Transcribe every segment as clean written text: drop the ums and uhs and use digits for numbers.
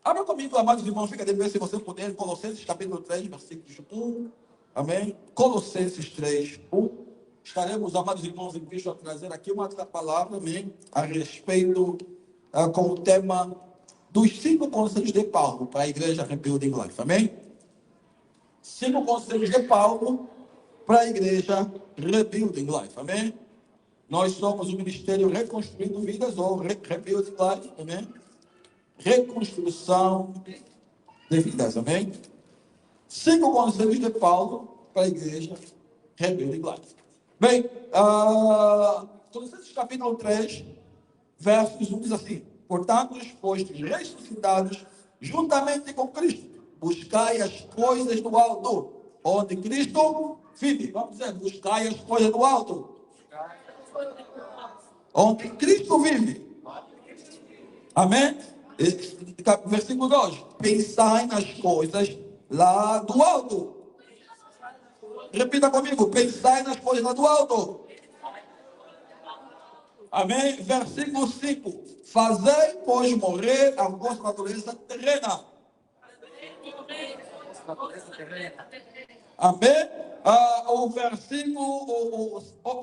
Abra comigo, amados irmãos, fica de pé se você puder, Colossenses capítulo 3, versículos 1, amém? Colossenses 3, 1. Estaremos, amados irmãos, em Cristo, a trazer aqui uma palavra, amém? A respeito, com o tema dos 5 conselhos de Paulo para a igreja Rebuilding Life, amém? 5 conselhos de Paulo para a igreja Rebuilding Life, amém? Nós somos o Ministério Reconstruindo Vidas, ou Rebuilding Life, amém? Reconstrução de vidas, amém? 5 conselhos de Paulo para a igreja Rebuilding Life. Bem, Colossenses capítulo 3, versos 1 diz assim: portanto, postos ressuscitados juntamente com Cristo, buscai as coisas do alto, onde Cristo vive. Vamos dizer, buscai as coisas do alto, onde Cristo vive. Amém? Versículo 2: pensai nas coisas lá do alto. Repita comigo: pensai nas coisas lá do alto. Amém? Versículo 5: fazei, pois, morrer a vossa natureza terrena. Amém? O versículo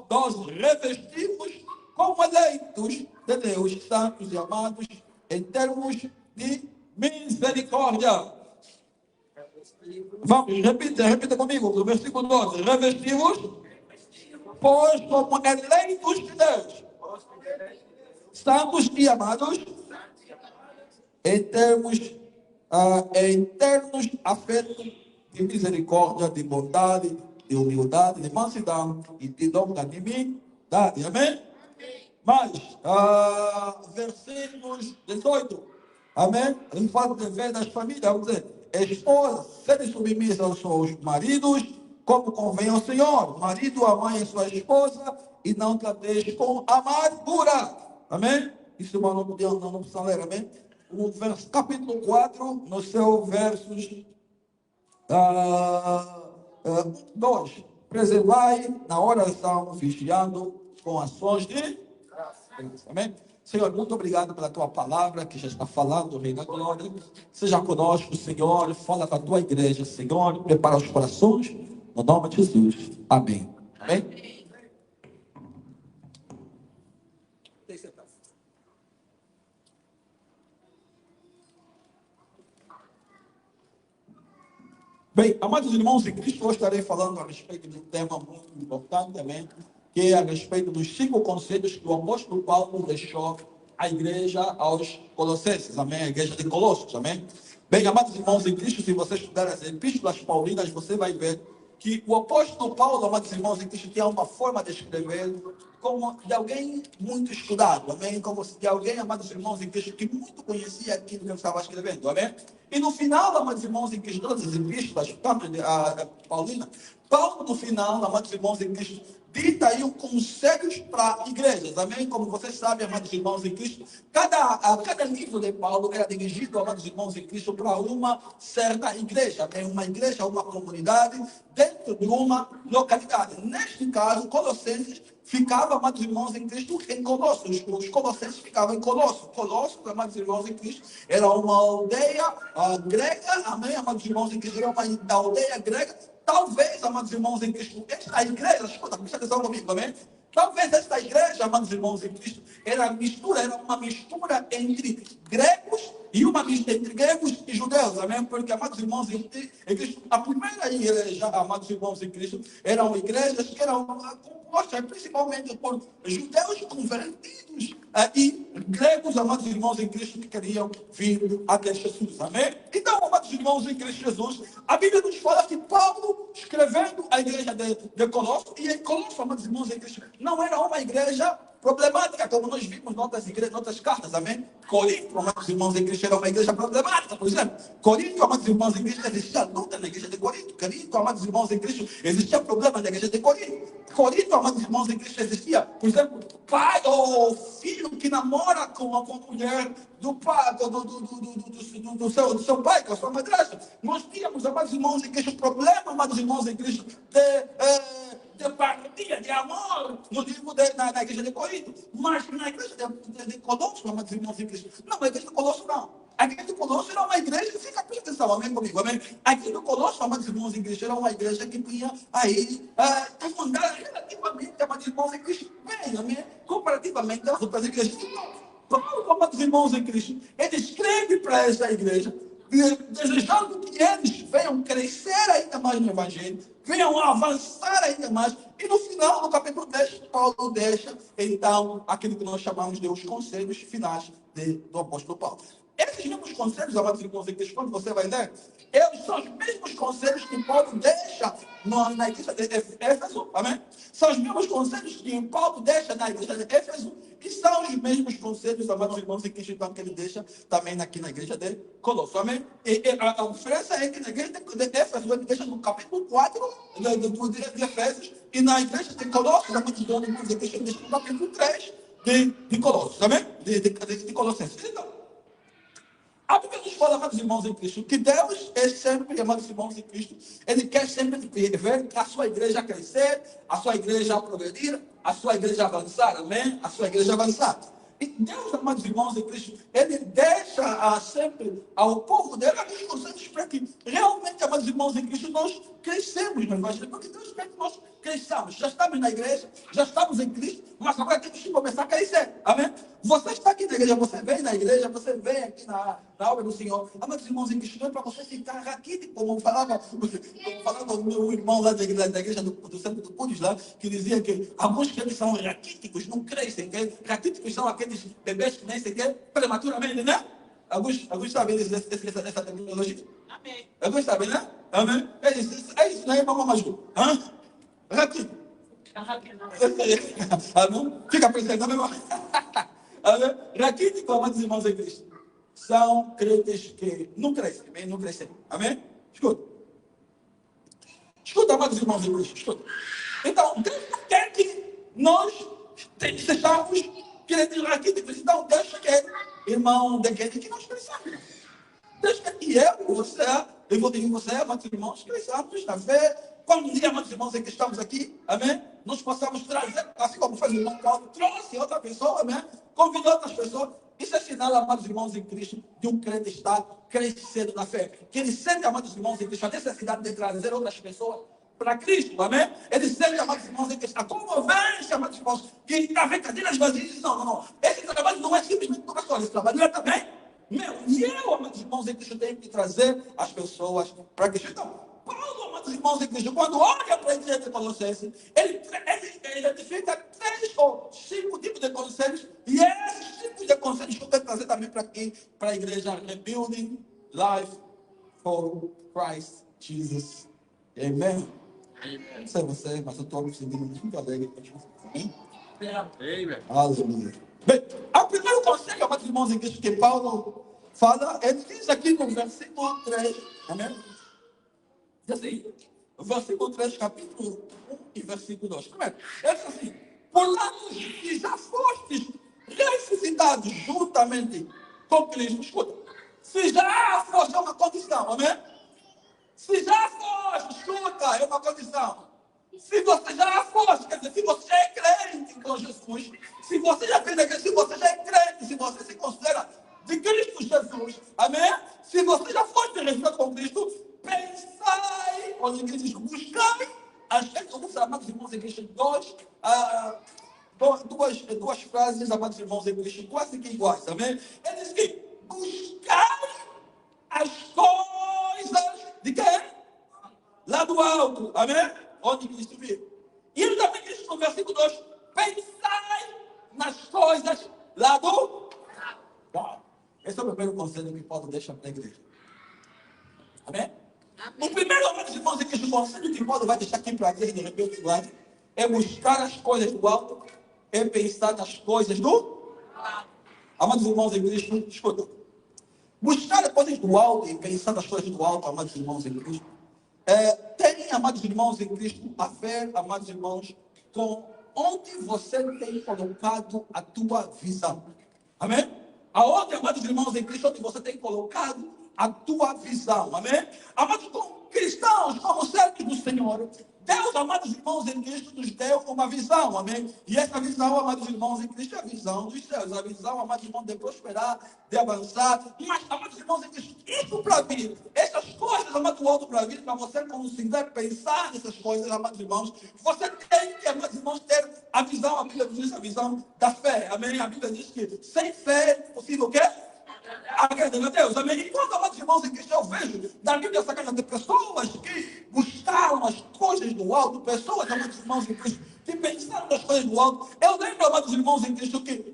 12: revestimos como eleitos de Deus, santos e amados, em termos de misericórdia. Vamos, repita comigo, o versículo 12: revestimos, pois, como eleitos de Deus, santos e amados, em termos afetos de misericórdia, de bondade, de humildade, de mansidão e de longanimidade. Amém? Mas, versículos 18. Amém? Ele fala de dever das famílias. Vamos dizer, esposas, serem submissas aos seus maridos, como convém ao Senhor. Marido, amai a sua esposa e não trateis com amargura. Amém? Isso é uma nome de não precisa ler, amém? O capítulo 4, no seu versos 2. Preservai na oração, vigiando com ações de graça. Amém? Senhor, muito obrigado pela tua palavra que já está falando, Rei da Glória. Seja conosco, Senhor. Fala com a tua igreja, Senhor. Prepara os corações. No nome de Jesus. Amém. Amém? Bem, amados irmãos em Cristo, hoje estarei falando a respeito de um tema muito importante também, que é a respeito dos 5 conselhos que o apóstolo Paulo deixou à igreja aos Colossenses, amém? A igreja de Colossos, amém? Bem, amados irmãos em Cristo, se você estudar as epístolas paulinas, você vai ver que o apóstolo Paulo, amados irmãos em Cristo, tinha uma forma de escrever como de alguém muito estudado, amém? Como de alguém, amados irmãos em Cristo, que muito conhecia aquilo que ele estava escrevendo, amém? E no final, amados irmãos em Cristo, todas as epístolas, tanto a Paulina, Paulo no final, amados irmãos em Cristo, dita aí conselhos para igrejas, amém? Como vocês sabem, amados irmãos em Cristo, cada livro de Paulo era dirigido, amados irmãos em Cristo, para uma certa igreja, amém? Uma igreja, uma comunidade, dentro de uma localidade. Neste caso, Colossenses ficava, amados irmãos em Cristo, em Colossos. Os Colossenses ficavam em Colossos. Colossos, amados irmãos em Cristo, era uma aldeia grega, amém? Amados irmãos em Cristo, era uma aldeia grega. Talvez, amados irmãos em Cristo, esta igreja, escuta, presta atenção comigo, amém? Talvez esta igreja, amados irmãos em Cristo, era uma mistura entre gregos e uma mistura entre gregos e judeus, amém? Porque, amados irmãos em Cristo, a primeira igreja, amados irmãos em Cristo, eram igrejas que eram compostas principalmente por judeus convertidos e gregos, amados irmãos em Cristo, que queriam vir até Jesus, amém? Então, amados irmãos em Cristo Jesus, a Bíblia nos fala que Paulo, escrevendo a igreja de Colossos, e em Colossos, amados irmãos em Cristo, não era uma igreja problemática, como nós vimos em outras cartas, amém? Corinto, amados irmãos em Cristo, era uma igreja problemática, por exemplo. Corinto, amados irmãos em Cristo, existia luta na igreja de Corinto. Corinto, amados irmãos em Cristo, existia problema na igreja de Corinto. Corinto, amados irmãos em Cristo, existia, por exemplo, pai ou filho que namora com a mulher do pai, do seu pai, com a sua madrasta. Nós tínhamos, amados irmãos em Cristo, problema, amados irmãos em Cristo, de partilha, de amor, no livro na igreja de Corinto. Mas na igreja de Colossos, amados irmãos em Cristo, não, a igreja de Colossos não. A igreja de Colossos era uma igreja, fica presta atenção, amém comigo, amém? Aqui no Colosso, amados irmãos em Cristo, era uma igreja que tinha aí, relativamente, amados irmãos em Cristo, bem, amém? Comparativamente às outras igrejas. Então, Paulo, amados irmãos em Cristo, ele escreve para essa igreja, desejando que eles venham crescer ainda mais no Evangelho, venham avançar ainda mais. E no final, no capítulo 10, Paulo deixa, então, aquilo que nós chamamos de os conselhos finais do apóstolo Paulo. Esses mesmos conselhos, amados irmãos em Cristo, quando você vai ler, eles são os mesmos conselhos que Paulo deixa na igreja de Éfeso, amém? São os mesmos conselhos que Paulo deixa na igreja de Éfeso, e são os mesmos conselhos, amados irmãos em Cristo, então, que ele deixa também aqui na igreja de Colosso, amém? E a diferença é que na igreja de Éfeso, ele deixa no capítulo 4 de Efésios, e na igreja de Colossos, amados irmãos em Cristo, ele deixa no capítulo 3 de Colossos, amém? De Colossenses. Então, a Bíblia nos fala, amados irmãos em Cristo, que Deus é sempre, amados irmãos em Cristo, Ele quer sempre ver a sua igreja crescer, a sua igreja progredir, a sua igreja avançar, amém? A sua igreja avançar. E Deus, amados irmãos em Cristo, Ele deixa sempre ao povo dele alguns conselhos para que realmente, amados irmãos em Cristo, nós crescemos no Evangelho, porque Deus quer que nós cresçamos. Já estamos na igreja, já estamos em Cristo, mas agora temos que começar a crescer, amém? Você está aqui na igreja, você vem na igreja, você vem aqui na obra do Senhor. Amados irmãos em Cristo, não é para você ficar raquítico, como falava o meu irmão lá da igreja do centro do Pudes, lá, que dizia que alguns que eles são raquíticos, não crescem, que raquíticos são aqueles bebês que nem sequer prematuramente, né? Alguns sabem essa terminologia? Amém. Alguns sabem, né? Amém? É isso, não é mamãe Maju? Raquítico. Amém? Fica presente, amém? Amém? Raquítico, amados irmãos em Cristo, são crentes que não crescem, bem, não crescem. Amém? Escuta. Escuta, amados irmãos em Cristo, escuta. Então, Deus não quer que nós sejamos crentes raquíticos. Então, Deus quer, irmão, que nós cresçamos. Deus quer que eu vou dizer você, amados irmãos, cresçamos na fé. Quando um dia, amados irmãos, é que estamos aqui, amém? Nós possamos trazer, assim como fez o irmão Paulo, trouxe outra pessoa, amém? Convidou outras pessoas. Isso é sinal, amados irmãos em Cristo, de um crente estar crescendo na fé. Que ele sente, amados irmãos em Cristo, a necessidade de trazer outras pessoas para Cristo, amém? Ele sente, amados irmãos em Cristo, a comovência, amados irmãos, que está vendo cadeiras vazias e diz, não. Esse trabalho não é simplesmente do pastor, esse trabalho é também meu. E eu, amados irmãos em Cristo, tenho que trazer as pessoas para Cristo. Então, Paulo, amados irmãos em Cristo, quando olha para a igreja de Colossenses, ele identifica 3 ou 5 tipos de conselhos, e esses tipos de conselhos que eu quero trazer também para aqui, para a igreja Rebuilding Life for Christ Jesus. Amém? Não sei você, mas eu estou me sentindo muito alegre. Amém? Aleluia. Bem, o primeiro conselho, amados irmãos em Cristo, que Paulo fala, ele diz aqui no versículo 3, amém? Diz assim, versículo 3, capítulo 1 e versículo 2. Como é? Ele diz assim, portanto, que já fostes ressuscitados juntamente com Cristo. Escuta, se já foste, é uma condição, amém? Se já foste, escuta, é uma condição. Se você já foste, quer dizer, se você é crente com Jesus, se você já fez a igreja, se você já é crente, se você se considera de Cristo Jesus, amém? Se você já foste ressuscitado com Cristo, pensai, quando ele diz, buscai, alguns amados irmãos em Cristo, duas frases, amados irmãos em Cristo, quase que iguais, amém? Ele diz que buscai as coisas de quem? Lá do alto, amém? Onde Cristo vive. E ele também diz no versículo 2, pensai nas coisas lá do... Esse é o primeiro conselho que Paulo deixa para a igreja. Amém? O primeiro, amados irmãos, é que o conselho que Paulo vai deixar aqui para a igreja de repente é buscar as coisas do alto, é pensar nas coisas do... Amados irmãos em Cristo, escuta. Buscar as coisas do alto e pensar nas coisas do alto, amados irmãos em Cristo, tem, amados irmãos em Cristo, a ver, amados irmãos, com onde você tem colocado a tua visão. Amém? Aonde, amados irmãos em Cristo, onde você tem colocado a tua visão. Amém? Amados cristãos, como servos do Senhor, Deus, amados irmãos em Cristo, nos deu uma visão, amém? E essa visão, amados irmãos em Cristo, é a visão dos céus, a visão, amados irmãos, de prosperar, de avançar. Mas, amados irmãos em Cristo, isso para vir, essas coisas, amados irmãos, para vir, para você conseguir pensar nessas coisas, amados irmãos, você tem que, amados irmãos, ter a visão, a Bíblia diz a visão da fé, amém? A Bíblia diz que sem fé é possível o quê? Agradando a Deus, amém? E quando, amados irmãos em Cristo, eu vejo na Bíblia essa casa de pessoas que buscaram as coisas do alto, pessoas, amados irmãos em Cristo, que pensaram nas coisas do alto. Eu lembro, amados irmãos em Cristo, que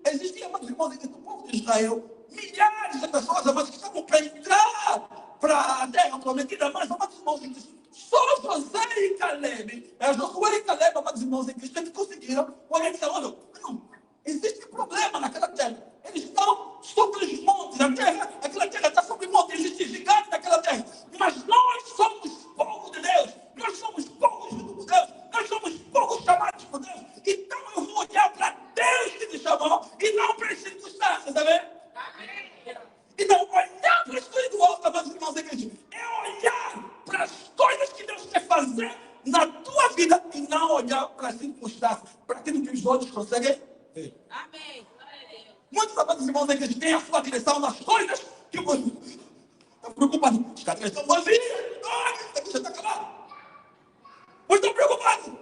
existiam, amados irmãos em Cristo, o povo de Israel, milhares de pessoas, amados, que estavam para entrar para a terra prometida, mas, amados irmãos em Cristo, só José e Caleb, Josué e Caleb, amados irmãos em Cristo, eles conseguiram conectar. Olha, não, existe problema naquela terra. Eles estão sobre os montes, a terra, aquela terra está sobre montes, existe gigante naquela terra. Mas nós somos povo de Deus, nós somos povos de Deus, nós somos povos chamados por Deus. Então eu vou olhar para Deus que te chamou e não para as circunstâncias, tá vendo? E não olhar para as coisas do alto, amados irmãos em Cristo, é olhar para as coisas que Deus quer fazer na tua vida e não olhar para as circunstâncias, para aquilo que os olhos conseguem ver. Amém. Muitos amados irmãos em Cristo têm a sua direção nas coisas que você está preocupado. Os caras estão vazios. Ai, você está calado. Você está preocupado.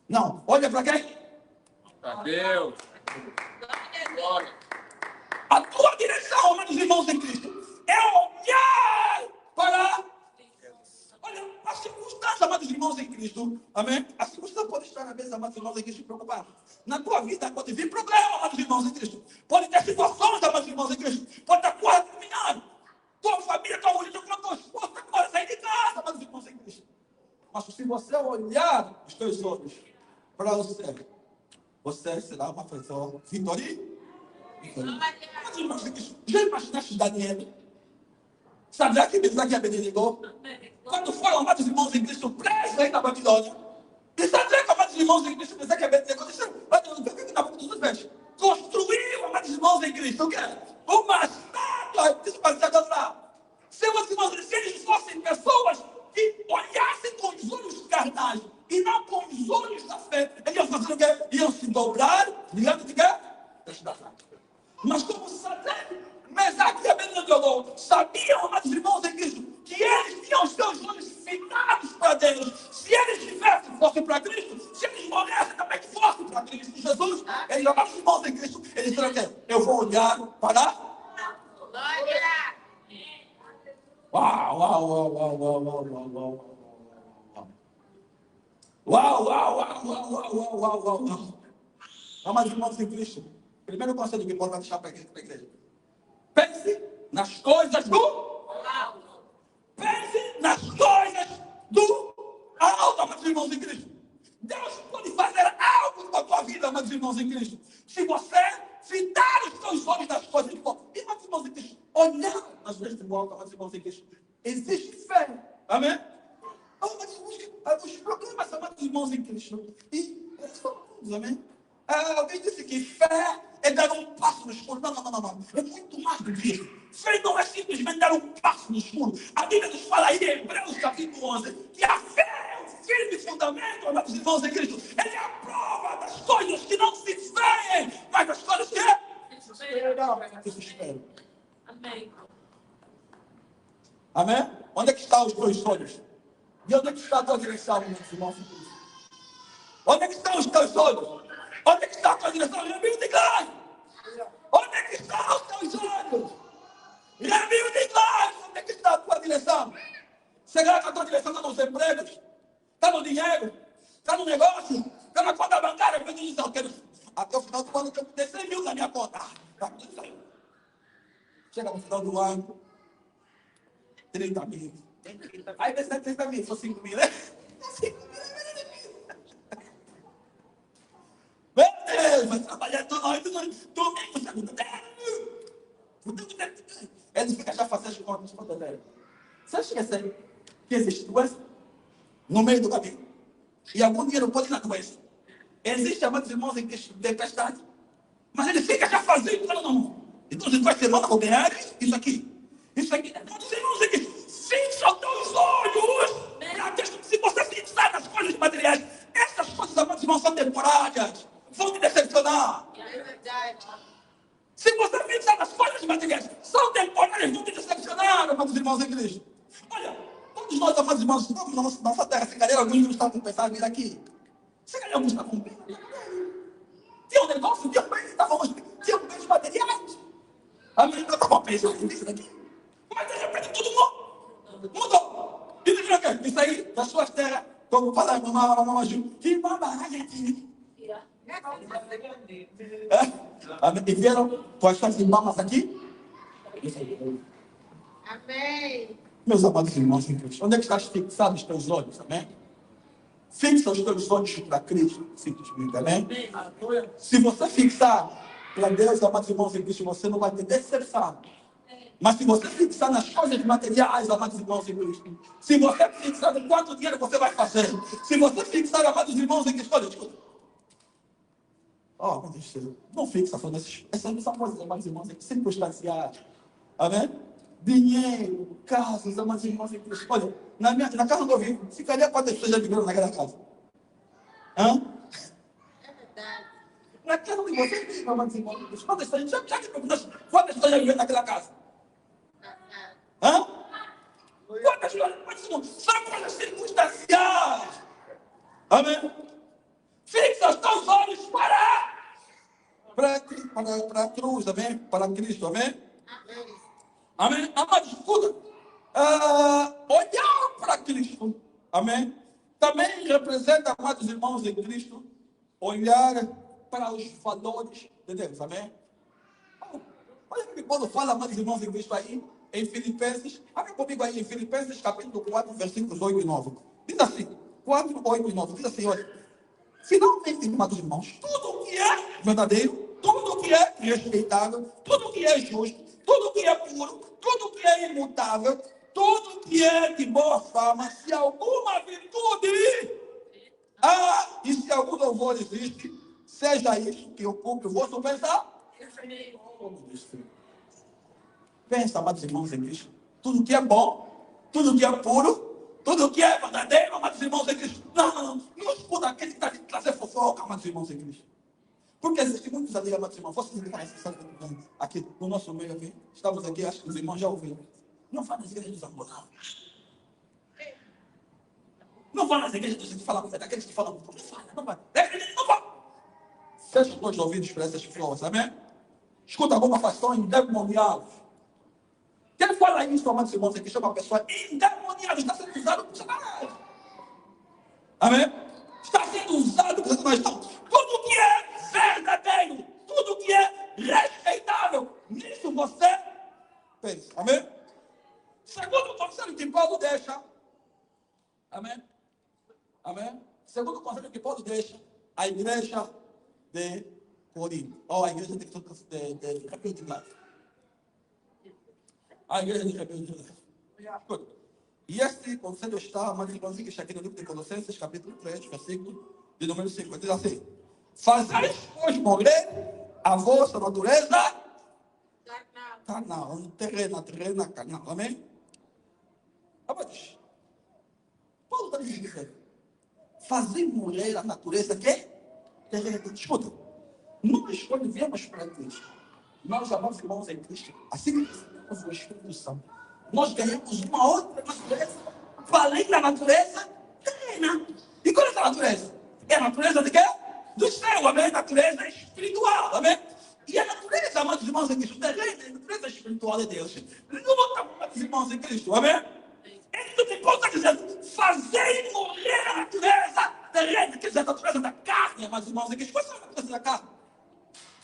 Não, olha para quem? Para Deus. Glória. A tua direção, amados irmãos em Cristo, é olhar para... Olha, a circunstância, amados irmãos em Cristo, amém? A circunstância pode estar na mesa, amados irmãos em Cristo, preocupado. Na tua vida pode vir problema, amados irmãos em Cristo. Pode ter situações, amados irmãos em Cristo. Pode estar quase terminando. Tua família, tua mulher, tua esposa, está quase sair de casa, amados irmãos em Cristo. Mas se você olhar os teus olhos para o céu, você será uma pessoa vitoriosa. Amados irmãos em Cristo, já imaginaste Daniel? Sadraque, Mesaque e Abednego? Quando foram, amados irmãos em Cristo, presos aí na Babilônia, e Sadraque, amados irmãos em Cristo, Mesaque e Abednego, disseram, olha, o que na boca dos pés? Construiu, amados irmãos em Cristo, o quê? Uma estátua, isso para se adorar. Se, amados irmãos, se eles fossem pessoas que olhassem com os olhos carnais e não com os olhos da fé, eles iam fazer o quê? Iam se dobrar, ligando de quê? Mas como Sadraque, Mesaque e Abednego sabiam, amados irmãos em Cristo, que eles tinham os seus olhos fitados para Deus. Se eles tivessem, fossem para Cristo, se eles morressem também que fossem para Cristo Jesus, eles, amados irmãos em Cristo, eles disseram que eu vou olhar para... Glória. Uau, uau, uau, uau, uau, uau, uau, uau. Uau, uau, uau, uau, uau, uau, uau, uau. Amados irmãos em Cristo, primeiro conselho que pode deixar para a igreja. Pense nas coisas do alto. Pense nas coisas do alto, amados irmãos em Cristo. Deus pode fazer algo com a tua vida, amados irmãos em Cristo. Se você fitar os teus olhos nas coisas do alto. E, amados irmãos em Cristo, olhar nas coisas do alto, amados irmãos em Cristo. Existe fé. Amém? Os problemas, amados irmãos em Cristo. E eles são todos, amém? Alguém disse que fé é dar um passo no escuro. Não. É muito mais do que isso. Fé não é simplesmente dar um passo no escuro. A Bíblia nos fala aí em Hebreus capítulo 11 que a fé é um firme fundamento, amados irmãos em Cristo. Ele é a prova das coisas que não se veem, mas das coisas que se esperam. Amém. Amém? Onde é que estão os teus sonhos? E onde é que está a tua direção, meus irmãos em Cristo? Onde é que estão os teus olhos? Onde é que está a tua direção? Review de glória. Onde é que estão os teus olhos? Review de glória. Onde é que está a tua direção? Será que a tua direção está nos empregos? Está no dinheiro? Está no negócio? Está na conta bancária? Eu disse, eu quero... Até o final do ano eu tenho que ter 100 mil na minha conta. Tá tudo isso aí. Chega no final do ano, 30 mil. Aí vê se é 30 mil, só 5 mil, né? 5 mil é meu Deus, vai trabalhar toda hora, domingo, segunda. Ele fica já fazendo as contas para dele. Você esquece que existe doença no meio do caminho? E algum dia não pode ir na doença. Existe, amados irmãos, em tempestade. Mas ele fica já fazendo, não. Então, em 2 semanas vou ganhar isso aqui. Isso aqui. Amados irmãos, fixa os teus olhos para Deus. irmãos, são temporárias. Vão te decepcionar. É verdade. Se você pensar nas coisas materiais, são temporárias, vão te decepcionar, amados irmãos em Cristo. Olha, todos nós, amados irmãos, estamos na nossa terra. Se calhar alguns não estavam pensando em vir aqui. Se calhar alguns estavam pensando. Tinha um negócio, tinha bens materiais. A menina estava pensando nisso daqui. Mas de repente tudo mudou. E diz o quê? Isso aí, das suas terras, como fala a mamãe Ju, que mamãe aqui. E vieram com as suas irmãs aqui. Amém. Meus amados irmãos em Cristo, onde é que estás fixado os teus olhos, amém? Fixa os teus olhos para Cristo, simplesmente, amém? Se você fixar para Deus, amados irmãos em Cristo, você não vai ter decepção. Mas se você fixar nas coisas materiais, amados irmãos em Cristo, se você fixar no quanto dinheiro você vai fazer, se você fixar, amados irmãos em Cristo, olha, escuta. Meu Deus do céu, não fixa só nessas são coisas, amados irmãos, circunstanciais. Amém? Dinheiro, casas, amados irmãos em Cristo. Olha, na casa onde eu vivo, ficaria quantas pessoas já viveram naquela casa? É verdade. Na casa onde você vive, amados irmãos em Cristo, quantas pessoas já viveram naquela casa? Quantas pessoas? São coisas circunstanciais. Amém? Fixa os teus olhos para a cruz, amém? Para Cristo, amém? Amém. Amém? Amados, escuta. Olhar para Cristo, amém? Também representa, amados irmãos em Cristo, olhar para os valores de Deus, amém? Olha que quando fala, amados irmãos em Cristo aí, em Filipenses, abre comigo aí em Filipenses capítulo 4, versículos 8 e 9. Diz assim, 4, 8 e 9, diz assim, olha. Finalmente, amados irmãos, tudo o que é verdadeiro, tudo o que é respeitável, tudo o que é justo, tudo o que é puro, tudo o que é imutável, tudo o que é de boa fama, se alguma virtude há e se algum louvor existe, seja isso que ocupe o vosso pensar. Pensa, amados irmãos em Cristo, tudo que é bom, tudo que é puro, tudo que é verdadeiro, amados irmãos em Cristo. Não escuta aquele que está de trazer fofoca, amados irmãos em Cristo. Porque existem muitos ali, amados irmãos, vocês me conhecem, aqui no nosso meio aqui, estamos aqui, acho que os irmãos já ouviram. Não fala nas igrejas dos amor, não. Não fala nas igrejas dos que falam, daqueles que falam, não fala. Não fala. Fecha os teus ouvidos para essas flores, amém? Escuta alguma fação endemoniada. Quem fala isso, amados irmãos, aqui chama uma pessoa endemoniada, está sendo usado por Satanás. Amém? Está sendo usado por Satanás. Então, tudo que é verdadeiro, tudo que é respeitável, nisso você pensa. Amém? Segundo o conselho que Paulo deixa, amém? Amém? Segundo o conselho que Paulo deixa, a igreja de Corinto, ou a igreja de Capítulo. A igreja de Capítulo. E este conselho está, amados irmãos, que está aqui no livro de Colossenses, capítulo 3, versículo de número 5. Diz assim: fazais, pois, morrer a vossa natureza carnal, terrena, carnal. Amém? Amados, Paulo está dizendo: fazer morrer a natureza que terrena. Escuta, nós, quando viemos para Cristo, nós, amados irmãos em Cristo, assim que recebemos o Espírito Santo, nós ganhamos uma outra natureza, além da natureza terrena. E qual é essa natureza? É a natureza de quê? Do céu, amém? Natureza espiritual, amém? E a natureza, amados irmãos em Cristo, terrena, a natureza espiritual de Deus. Luta, amados irmãos em Cristo, amém? Isso que Paulo está dizendo, fazer morrer a natureza terrena, quer dizer, a natureza da carne, amados irmãos em Cristo. Qual é a natureza da carne?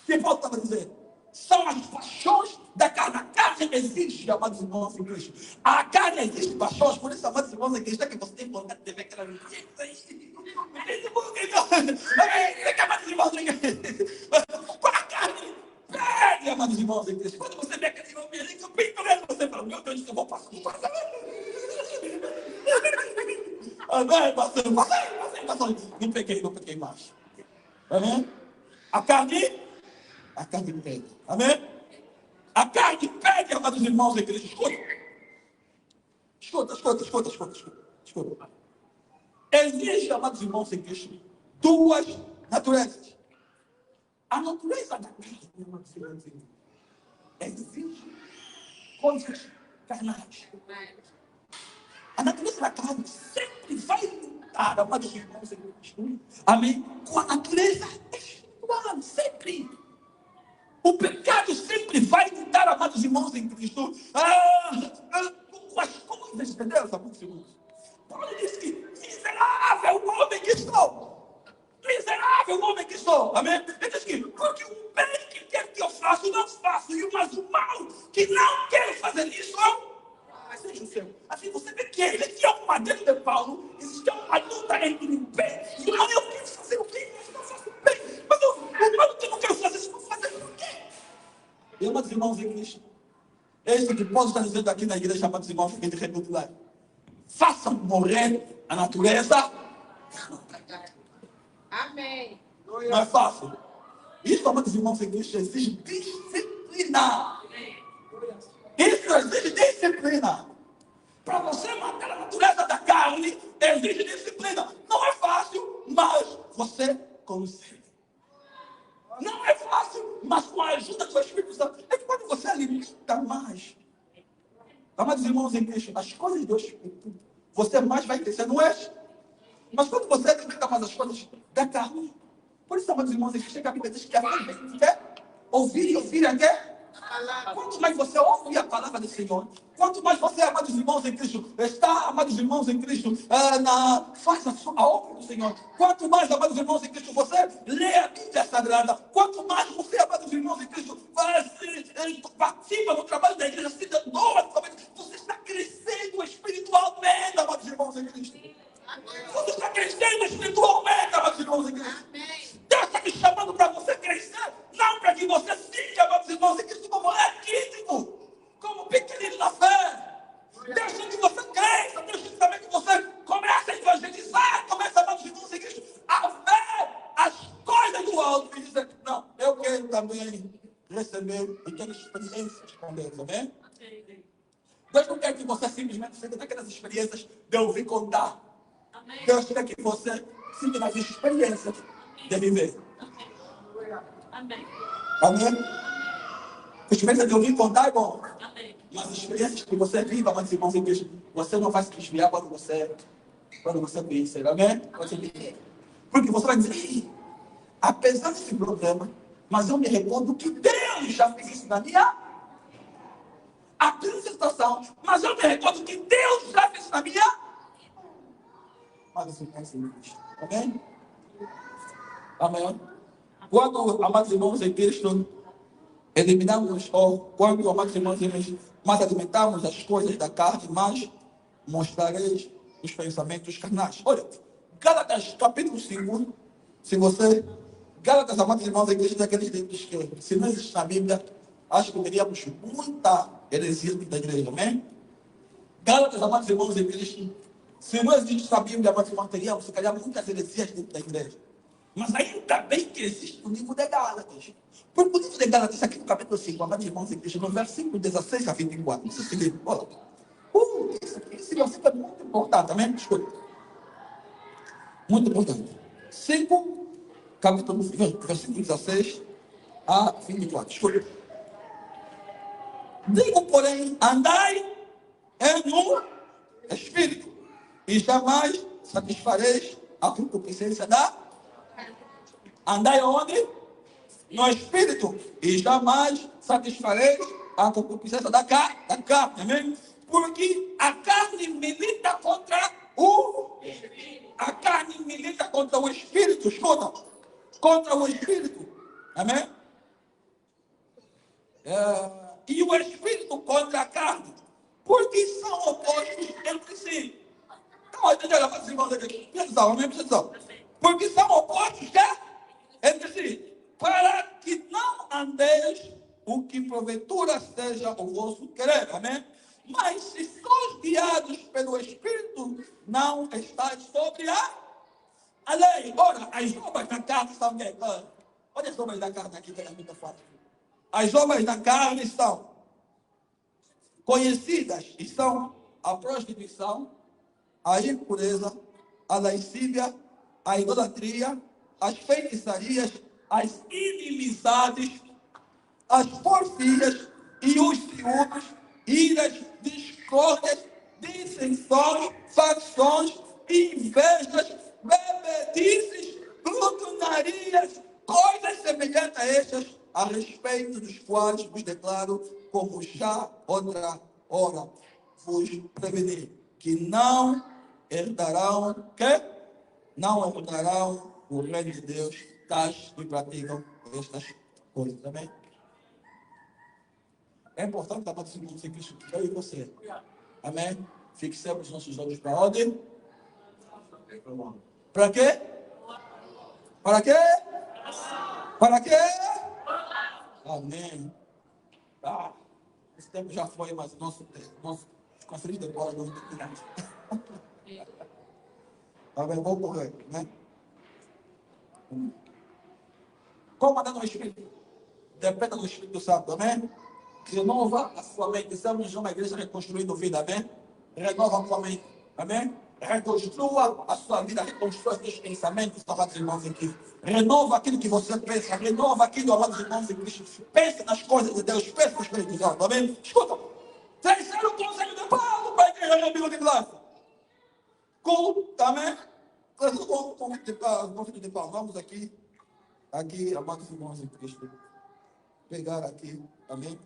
O que Paulo estava dizendo? São as paixões da carne. A carne existe, amados irmãos em Cristo. A carne existe paixões, por isso, amados irmãos em Cristo, é que você tem vontade de ver aquela mentira aí. Amados irmãos em Cristo. A carne pede, amados irmãos em Cristo. Quando você vê aquele irmão que bem mesmo, você fala, meu Deus, eu vou passar. Amém, pastor. Não peguei mais. Amém? A carne pede. Amém? A carne pede, amados irmãos em Cristo. Escuta. Existe, amados irmãos em Cristo, duas naturezas. A natureza da carne exige coisas carnais. A natureza da carne sempre vai lutar, amados irmãos em Cristo, amém? Com a natureza espiritual, sempre. O pecado sempre vai lutar, amados irmãos em Cristo, com as coisas de Deus, amados irmãos. Paulo diz que miserável homem que sou. Miserável homem que sou, amém? Ele diz que porque o bem que quer que eu faço, não faço, mas o mal que não quero fazer isso, seja o seu. Assim você vê que existia uma dentro de Paulo, existia uma luta entre o bem e o mal. Eu quero fazer o bem, mas não faço o bem. Mas o mal que eu não quero fazer, isso não fazer por quê? E amados irmãos em Cristo, é isso que Paulo está dizendo aqui na igreja, amados irmãos, que a gente recapitular. Façam morrer a natureza. Amém. Não é fácil. Isso, amados irmãos em Cristo, exige disciplina. Isso exige disciplina. Para você matar a natureza da carne, exige disciplina. Não é fácil, mas você consegue. Não é fácil, mas com a ajuda do Espírito Santo, é quando você alimenta mais. Amados irmãos em Cristo, as coisas do Espírito, você mais vai crescer, não é? Mas quando você alimenta mais as coisas da carne, por isso, amados irmãos em Cristo, a Bíblia diz que a fé quer ouvir e ouvir até. Quanto mais você ouve a palavra do Senhor, quanto mais você, amados irmãos em Cristo, está, amados irmãos em Cristo, faz a obra do Senhor. Quanto mais, amados irmãos em Cristo, você lê a Bíblia Sagrada, quanto mais você, amados irmãos em Cristo, participa do trabalho da igreja, se doa, você está crescendo espiritualmente, amados irmãos em Cristo. Você está crescendo espiritualmente, amados irmãos em Cristo. Deus está me chamando para você crescer, não para que você fique, amados irmãos em Cristo, como raquítico, como pequenino na fé. Deus quer que você cresça, Deus quer também que você comece a evangelizar, comece, amados irmãos em Cristo, a ver as coisas do alto e dizer, não, eu quero também receber e ter experiências com Deus, amém? Deus não quer que você simplesmente fique naquelas experiências de ouvir contar. Deus quer que você fique nas experiências de viver. Amém. Amém? A experiência de ouvir contar é bom. Mas as experiências que você vive, amados irmãos em Cristo, você não vai se desviar quando você pensa. Amém? Porque você vai dizer, apesar desse problema, mas eu me recordo que Deus já fez isso na minha situação, mas eu me recordo que Deus já fez isso na minha. Amados irmãos em Cristo. Amém? Amém? Quando, amados irmãos em Cristo, eliminamos, ou quando, amados irmãos em Cristo, mais alimentamos as coisas da carne, mais mostrareis os pensamentos carnais. Olha, Gálatas capítulo 5, se você, Gálatas, amados irmãos em Cristo, daqueles livros que, se não existe na Bíblia, acho que teríamos muita heresia da igreja, amém? Gálatas, amados irmãos em Cristo, se não existe na Bíblia, amados irmãos, teríamos, se calhar, muitas heresias dentro da igreja. Mas ainda bem que existe o livro de Gálatas. Porque o livro de Gálatas, aqui no capítulo 5, amados irmãos em Cristo, no versículo 16 a 24, não sei se lê, olha. Esse versículo é muito importante, amém? Escuta. Muito importante. 5, capítulo 5, versículo 16 a 24. Escuta. Digo, porém, andai no Espírito, e jamais satisfareis a concupiscência da. Andai onde? No Espírito, e jamais satisfareis a concupiscência da carne, amém? Porque a carne milita contra o Espírito. A carne milita contra o Espírito, escuta, contra o Espírito, amém? E o Espírito contra a carne, porque são opostos entre si. Então, entendeu? Presta atenção. Porque são opostos entre si, para que não andeis o que porventura seja o vosso querer, amém? Mas se sois guiados pelo Espírito, não estáis sobre a lei. Ora, as obras da carne são quem? Olha as obras da carne aqui, que é muito fácil. As obras da carne são conhecidas e são a prostituição, a impureza, a lascívia, a idolatria, as feitiçarias, as inimizades, as porfias e os ciúmes, iras, discórdias, dissensões, facções, invejas, bebedices, glutonarias, coisas semelhantes a estas, a respeito dos quais vos declaro, como já outra hora vos preveni, que não herdarão, que não herdarão o reino de Deus, tais que praticam estas coisas. Amém? É importante estar participando de Cristo, eu e você. Amém? Fixemos nossos olhos para onde? Para quê? Para quê? Para quê? Amém. Ah, esse tempo já foi, mas nosso conflito agora não tem. Amém? Vou correr, né? Como andar no Espírito? Depende do Espírito Santo, amém? Renova a sua mente. Estamos numa igreja reconstruindo vida, amém? Renova a sua mente, amém? Reconstrua a sua vida, reconstrua os seus pensamentos, amados irmãos em Cristo. Renova aquilo que você pensa, renova aquilo, amados irmãos em Cristo. Pense nas coisas de Deus, pense nos Espírito Santo, amém? Escuta, terceiro conselho de Paulo para a igreja de amigo de graça. Amém? Conselho de Paulo, vamos aqui, amados irmãos em Cristo. Pegar aqui, amém?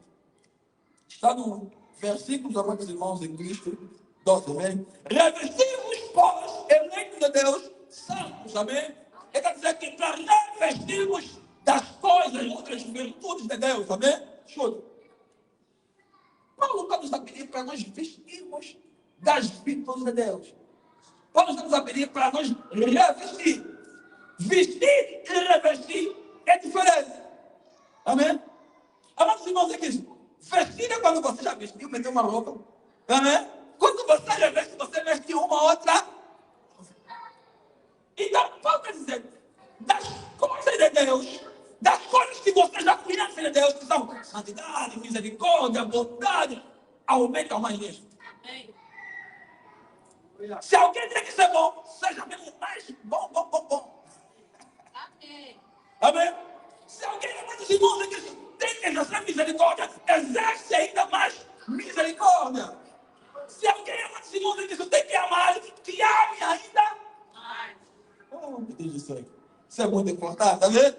Está no versículo, amados irmãos em Cristo, 12, amém? Revestimos, pois, eleitos de Deus, santos, amém? Quer dizer que para revestirmos das coisas, outras virtudes de Deus, amém? Escuta. Paulo está nos a pedir para nós vestirmos das virtudes de Deus. Paulo está nos a pedir para nós revestir. Vestir e revestir é diferente. Amém? Amados irmãos, é que vestir é quando você já vestiu, meteu uma roupa. Amém? Quando você reveste, você veste uma outra. Então, Paulo está dizendo, das coisas de Deus, das coisas que você já conhece de Deus, que são santidade, misericórdia, bondade, aumenta mais nisso. Se alguém tem que ser bom, seja mesmo mais bom. Amém. Amém? Se alguém é dos irmãos em Cristo tem que exercer misericórdia, exerce ainda mais misericórdia. Se alguém é dos irmãos em Cristo tem que amar, que ame ainda mais. Oh, meu Deus do céu. Isso é muito importante, tá vendo?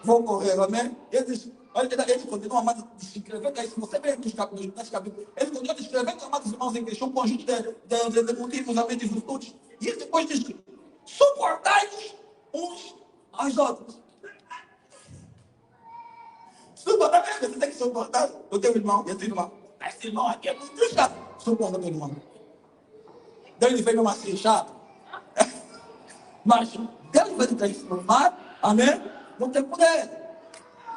Vou correr, amém? Ele continua, amados, descrevendo, se você vê nos capítulos, ele continua descrevendo, amados irmãos em Cristo, um conjunto de motivos, amém, de virtudes. E ele depois diz, suportai-vos uns aos outros. Suportar, você tem que suportar o teu irmão e a tua irmã. Esse irmão aqui é muito chato. Suporta o teu irmão. Deus ele fez mesmo assim, chato. Mas Deus vai te transformar, amém? No tempo dele.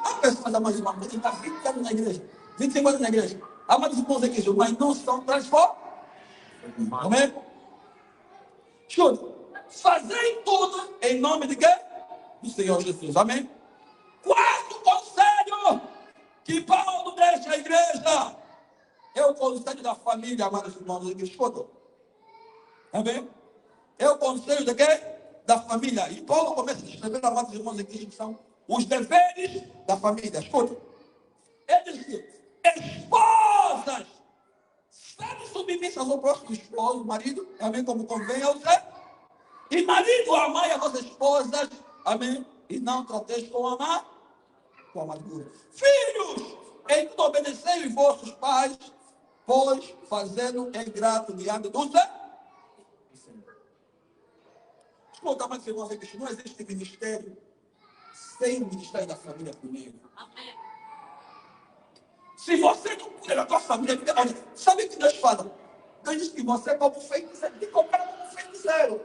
Há pessoas, amados irmãos, que estão 20 anos na igreja, 25 anos na igreja. Amados irmãos aqui, mas não são transformados. Amém? Escuta, fazei tudo em nome de quem? Do Senhor Jesus. Amém? Quarto conselho que Paulo deixa a igreja é o conselho da família, amados irmãos aqui. Escuta. Amém? É o conselho de quem? Da família. E Paulo começa a escrever, amados irmãos aqui, que são os deveres da família. Escuta. Ele diz que esposas sejam submissas ao próximo esposo, marido, amém, como convém ao Senhor. E marido, amai as vossas esposas, amém, e não trateis com amargura. Filhos, em tudo obedecei os vossos pais, pois fazendo é grato diante do Senhor. Escuta, mas irmãos, não existe ministério sem o ministério da família primeiro. Amém. Se você não cuida da tua família, olha, sabe o que Deus fala? Deus diz que você é como feiticeiro, tem que comprar como feiticeiro.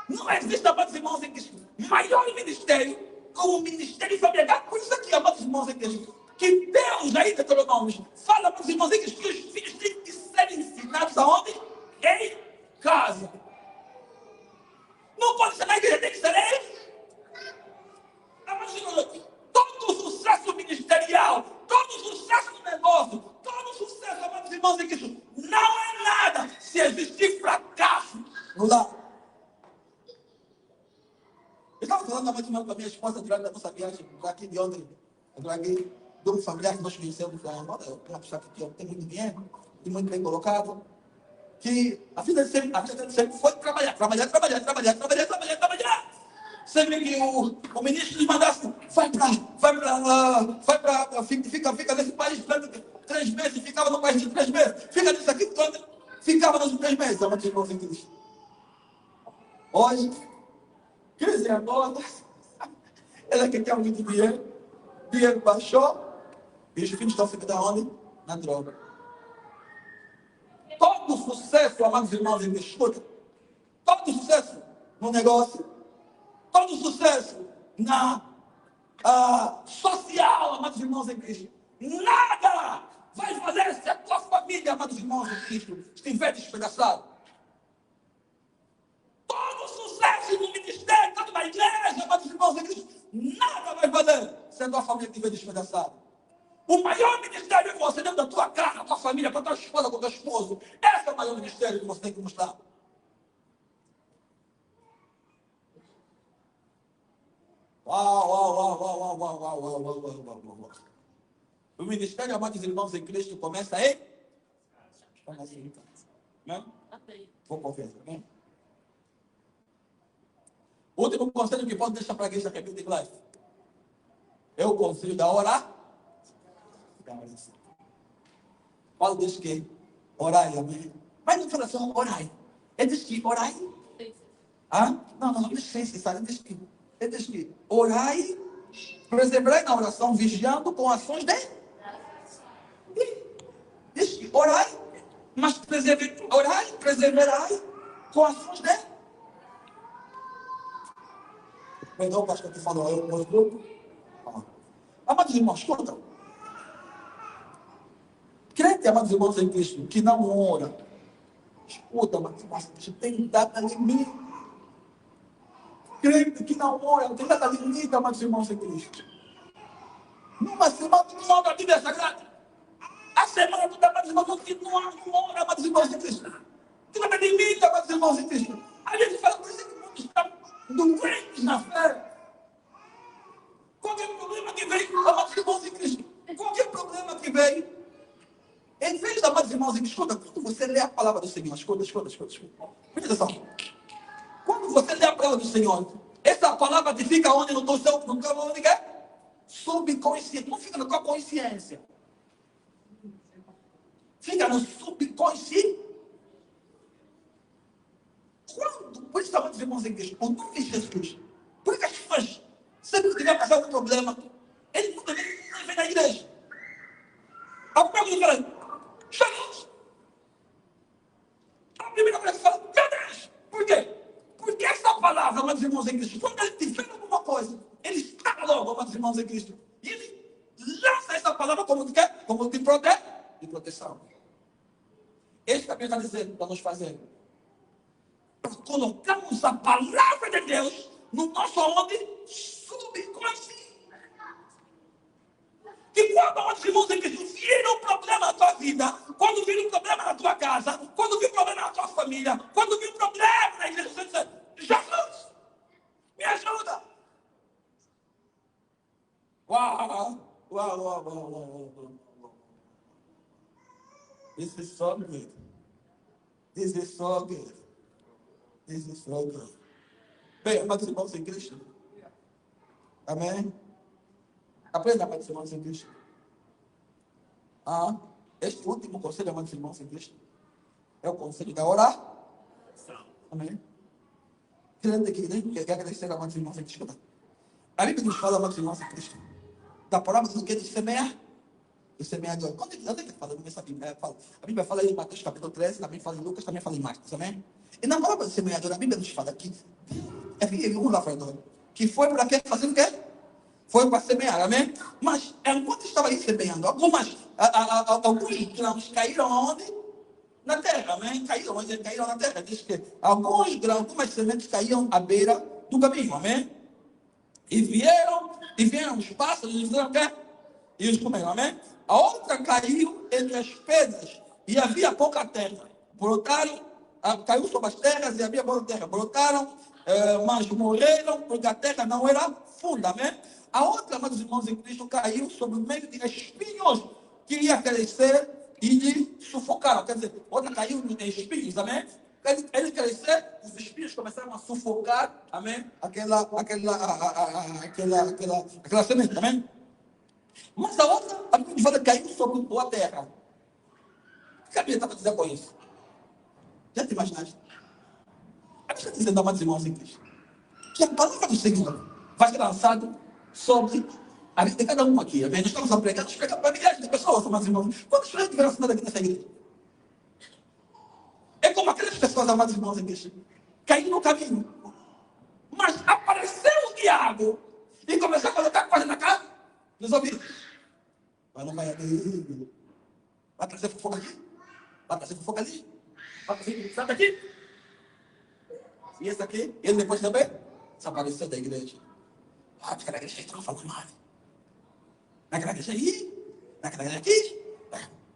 Não existe, amados irmãos em Cristo, maior ministério como o ministério familiar. Por isso aqui, amados irmãos em Cristo, que Deus aí, Deuteronômio, fala, amados irmãos em Cristo, que os filhos têm que ser ensinados aonde? Em casa. Não pode ser na igreja, tem que ser em. Amados irmãos, todo o sucesso ministerial, todo o sucesso no negócio, todo o sucesso, amados irmãos em Cristo, não é nada se existir fracasso no lar. mesmo com a minha esposa durante a nossa viagem aqui de ontem. Aqui, de um familiar que nós conhecemos. Uma pessoa que tem muito dinheiro e muito bem colocado. Que a vida dele sempre foi trabalhar. Sempre que o ministro lhe mandasse, fica nesse país durante 3 meses, ficava no país de 3 meses, fica nisso aqui, ficava nos 3 meses, amados irmãos em Cristo. Hoje, crise agora, ele que tem muito dinheiro baixou, e os filhos estão ficando onde? Na droga. Todo sucesso, amados irmãos em Cristo, escuta, todo sucesso no negócio, todo sucesso na social, amados irmãos em Cristo, nada vai fazer se a tua família, amados irmãos em Cristo, estiver despedaçada. Todo sucesso no ministério, tanto na igreja, amados irmãos em Cristo, nada vai fazer se a tua família estiver despedaçada. O maior ministério é você dentro da tua casa, da tua família, com a tua esposa, com o teu esposo. Esse é o maior ministério que você tem que mostrar. Uau. O ministério, amados irmãos em Cristo, começa aí. Começa em casa. Né? Vou confessar, né? O último conselho que posso deixar para a igreja Rebuilding Life é o conselho da oração. Paulo diz que orai, amém. Mas não fala só orai. Ele diz que orai. Não diz sem cessar. Ele diz que orai, perseverai na oração, vigiando com ações de. Diz que orai, mas perseverai com ações de. Perdão, o pastor que falou, eu mostro. Amados irmãos, escuta. Crente, amados irmãos em Cristo, que não ora, escuta, mas tem data limite. Crente que não ora, tem data limite, amados irmãos em Cristo. Numa semana, tu não ora a Bíblia Sagrada. A semana tu amados irmãos, não ora, amados irmãos em Cristo. Tem data limite, amados irmãos em Cristo. A gente fala, por isso que muitos estão doentes na fé. Qualquer problema que vem, amados irmãos em Cristo, qualquer problema que vem, em vez de, amados irmãos, escuta, quando você lê a palavra do Senhor, escuta. Presta atenção. Quando você lê a palavra do Senhor, essa palavra te fica onde? No seu onde que é? Subconsciente. Não fica na tua consciência. Fica no subconsciente. Por isso, amados irmãos em Cristo, o nome de Jesus, por que as pessoas sempre que tiver passado um problema, ele não vem na igreja. A primeira vez Jesus. A primeira vez fala, meu Deus, por quê? Porque essa palavra, amados irmãos em Cristo, quando ele tiver alguma coisa, ele está logo, amados irmãos em Cristo, e ele lança essa palavra como de proteção. Esse também está dizendo para nós fazer. Para colocarmos a palavra de Deus no nosso onde subconsciente. Que quando, amados irmãos em Cristo, vir um problema na tua vida, quando vir um problema na tua casa, quando vir um problema na tua família, quando vir um problema na igreja, você diz, Jesus, me ajuda. Uau. This is so good. Bem, amados irmãos em Cristo. Amém? Aprenda, amados irmãos em Cristo. Este último conselho, amados irmãos em Cristo, é o conselho da oração. Amém? Crente que quer agradecer, amados irmãos em Cristo. A Bíblia nos fala, amados irmãos em Cristo, da palavra do que? De semear. O semeador. Onde é que fala nessa Bíblia? A Bíblia fala em Mateus capítulo 13, também fala em Lucas, também fala em Marcos. Amém? E na palavra do semeador, a Bíblia nos fala que havia um lavrador que foi para quê? Fazer o quê? Foi para semear, amém? Mas enquanto estava aí semeando, alguns grãos caíram aonde? Na terra, amém? Caíram na terra. Diz que alguns grãos, algumas sementes caíam à beira do caminho, amém? E vieram os pássaros, e fizeram o quê? E os comeram, amém? A outra caiu entre as pedras e havia pouca terra. Caiu sobre as terras e havia pouca terra. Brotaram mas morreram porque a terra não era funda, amém? A outra, amados irmãos em Cristo, caiu sobre o meio de espinhos que ia crescer e lhe sufocaram. Quer dizer, outra caiu em espinhos, amém? Ele crescer, os espinhos começaram a sufocar, amém? Aquela semente, amém? Mas a outra, a Bíblia fala que caiu sobre boa terra. O que a Bíblia estava dizendo com isso? Já te imaginaste? A Bíblia está dizendo, amados irmãos em Cristo, que a palavra do Senhor vai ser lançada sobre a vida de cada um aqui. Amém? Nós estamos a pregar, nós pregamos para milhares de pessoas, amados irmãos. Quantas pessoas tiveram assinado aqui nessa igreja? É como aquelas pessoas, amados irmãos em Cristo, caíram no caminho. Mas apareceu o diabo e começou a colocar coisa na cara dos ouvidos. Mas não vai ali. Vai trazer fofoca aqui. Vai trazer fofoca ali. Vai trazer sabe aqui. E esse aqui, ele depois também desapareceu da igreja. Ah, naquela igreja aí estava falando mal. Naquela igreja aí. Naquela igreja aqui.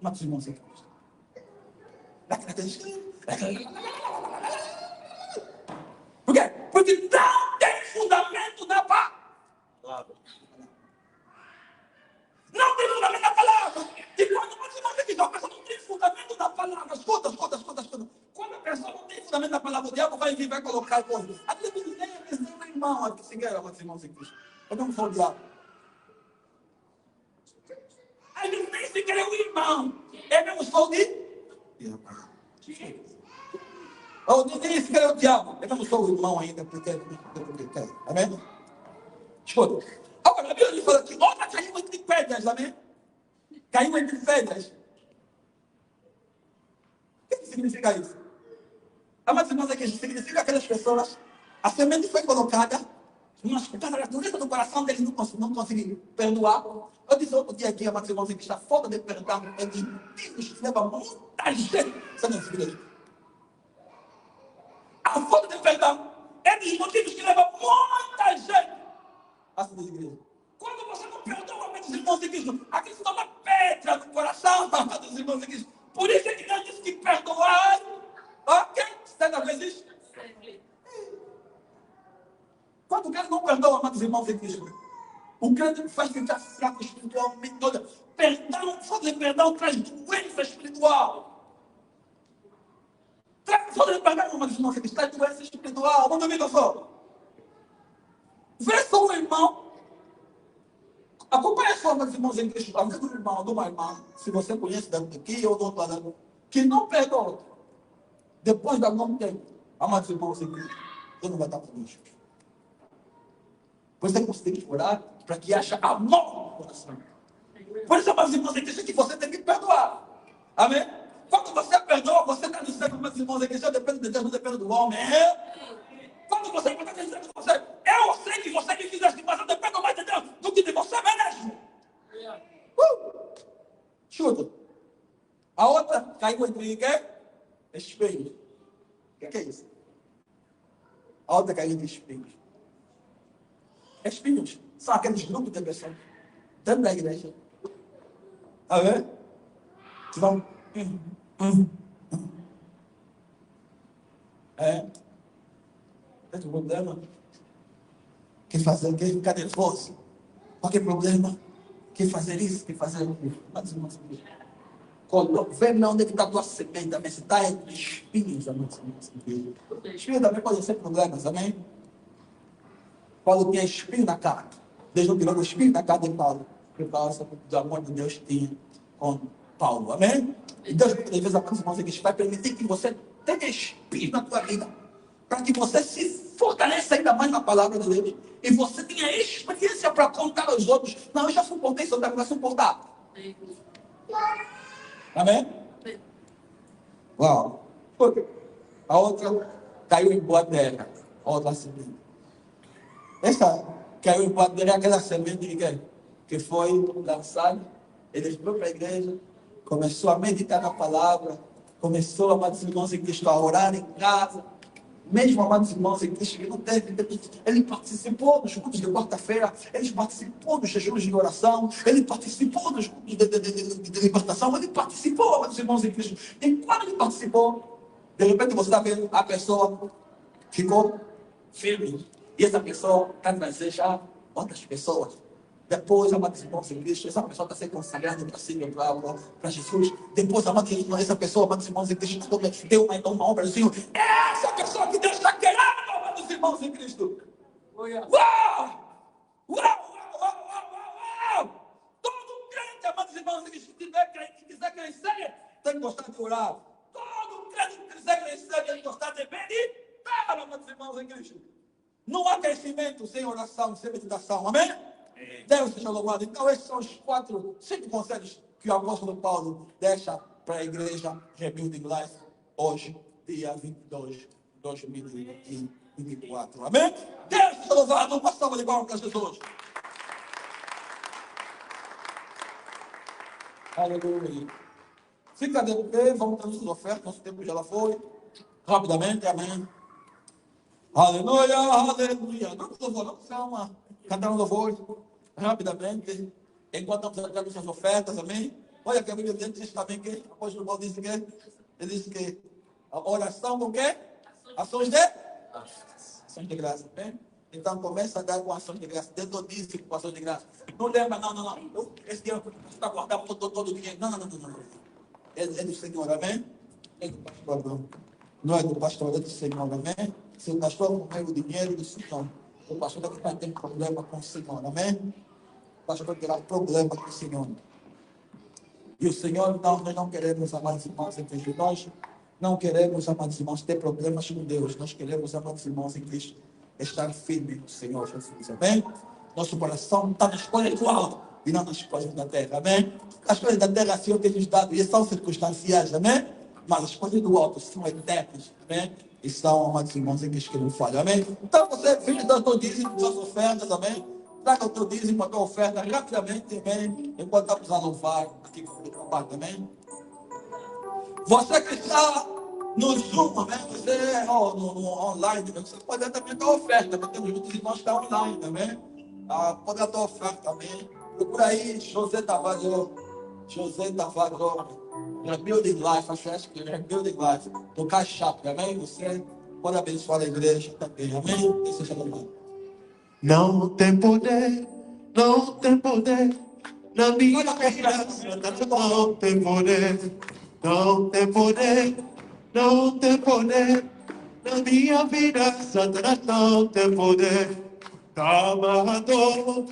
Amados irmãos em Cristo. Naquela igreja aqui. Por quê? Porque não tem fundamento na palavra. Não tem fundamento na palavra. E quando você diz, a pessoa não tem fundamento na palavra, escuta. Quando a pessoa não tem fundamento na palavra, o diabo vai vir e vai colocar coisas. A Bíblia diz, nem o irmão, aqui se quer, amados irmãos em Cristo. Eu não sou o diabo. Às vezes nem sequer é o irmão. É mesmo sou de diabo. Ou nem sequer é o diabo. Eu não sou o irmão ainda, porque amém? Escuta. Agora, a Bíblia fala que outra caiu entre pedras, amém? Caiu entre pedras. O que significa isso? Amados irmãos, aqui significa que aquelas pessoas, a semente foi colocada, mas por causa da dureza do coração deles não conseguiram perdoar. Eu disse outro dia aqui, amados irmãos, que a falta de perdão é dos motivos que levam muita gente a ser nessa igreja. A falta de perdão é dos motivos que levam muita gente a ser nessa igreja. Quando você não perdoa, amados irmãos em Cristo, aquilo se torna pedra no coração, amados irmãos em Cristo. Por isso é que Deus disse que perdoar, ok? Certa vez isso? Quando o crente não perdoa, amados irmãos em Cristo, o crente faz ficar fraco espiritualmente. Perdão, falta de perdão traz doença espiritual. Falta de perdão, amados irmãos em Cristo, traz doença espiritual. Não duvida só. Vê só o irmão. Acompanhe só, meus irmãos em Cristo, a vida do irmão, de uma irmã, se você conhece daqui ou do outro lado, que não perdoa. Depois de algum tempo, amados irmãos em Cristo, Deus não vai estar conosco. Por isso é que você tem que orar para que haja amor no coração. Por isso, amados irmãos em Cristo, que você tem que perdoar. Amém? Quando você perdoa, você está dizendo, meus irmãos em Cristo, eu dependo de Deus, não dependo do homem. Quando você está dizendo que você, eu sei que você me fizeste, mas eu dependo mais de Deus do que de você mesmo. Chuta. A outra caiu entre quê? Espinhos. O que é isso? A outra caiu entre espinhos. Espinhos são aqueles grupos de pessoas dentro da igreja. Tá vendo? Que vão. Tem problema? Quer fazer o quê? Ficar nervoso? Qualquer problema? Quer fazer isso? Quer fazer aquilo? Mas não sei. Vê onde é que está a tua semente, amém? Se está entre espinhos, amém? Espinho também pode ser problemas, amém? Paulo tinha espinho na cara. Deus não tirou o espinho da cara de Paulo, por causa do amor de Deus tinha com Paulo, amém? E Deus, muitas vezes, amados irmãos, que vai permitir que você tenha espinho na tua vida, para que você se fortaleça ainda mais na palavra de Deus, e você tenha experiência para contar aos outros. Não, eu já suportei, só dá para suportar. Amém? Uau. A outra caiu em boa terra. A outra semente. Essa caiu em boa terra é aquela semente que foi lançada. Ele entrou para a igreja, começou a meditar na palavra, começou, amados irmãos em Cristo, a orar em casa. Mesmo, amados irmãos em Cristo, que não teve, ele participou dos cultos de quarta-feira, ele participou dos jejuns de oração, ele participou dos cultos de libertação, ele participou, amados irmãos em Cristo. E quando ele participou, de repente você está vendo, a pessoa ficou firme. E essa pessoa está trazendo já outras pessoas. Depois, amados irmãos em Cristo, essa pessoa está sendo consagrada para si, para Jesus. Depois, amados irmãos, essa pessoa, amados irmãos em Cristo, deu uma obra do Senhor. Essa pessoa que Deus está querendo, amados irmãos em Cristo. Uau! Uau! Uau! Uau! Uau! Uau! Todo crente, amados irmãos em Cristo, que quiser crescer, tem que gostar de orar. Todo crente que quiser crescer, tem que gostar de meditar, amados irmãos em Cristo. Não há crescimento sem oração, sem meditação. Amém? Deus seja louvado. Então, esses são os 5 conselhos que o apóstolo Paulo deixa para a igreja Rebuilding Life hoje, dia 22 de 2024. Amém? Deus seja louvado. Uma salva de palmas para Jesus. Aleluia. Fica de pé, vamos ter as ofertas. Nosso tempo já foi. Rapidamente, amém. Aleluia, aleluia. Vamos louvor, vamos calma. Cantar um louvor rapidamente. Enquanto estamos entrando nossas ofertas, amém? Olha que a Bíblia diz também que o apóstolo Paulo diz que ele diz que a oração com quê? Ações de graça, amém? Então começa a dar com ações de graça. Desde o dízimo com ações de graça. Não lembra, não. Esse dinheiro está guardado todo o dinheiro. Não. É do Senhor, amém? É do pastor, não é do pastor, é do Senhor, amém? Se o pastor não é o dinheiro do Senhor, o pastor daqui vai ter problema com o Senhor, amém? O pastor terá problema com o Senhor. E o Senhor, nós não queremos, amados irmãos, em Cristo. Nós não queremos, amados irmãos, ter problemas com Deus. Nós queremos, amados irmãos, em Cristo, estar firme no Senhor Jesus, amém? Nosso coração está nas coisas do alto e não nas coisas da terra, amém? As coisas da terra, o Senhor tem nos dado e são circunstanciais, amém? Mas as coisas do alto são eternas, amém? E são, amados irmãos, em Cristo que não falham, amém? Então você, filho, dá o teu dízimo, das ofertas, amém? Traga o teu dízimo, a tua oferta rapidamente, amém? Enquanto estamos a louvar aqui com o trabalho, amém? Você que está no Zoom, amém? Você no online, você pode dar também a tua oferta, porque muitos irmãos estão online, amém? Pode dar a tua oferta, amém? Procura aí, José Tavares, Rebuilding Life, acho que é Rebuilding Life, do Caixa, amém? Você pode abençoar a igreja também, amém? Isso seja louvado. Não tem poder na minha vida, não tem poder na minha vida, Satanás não tem poder. Tá amarrado,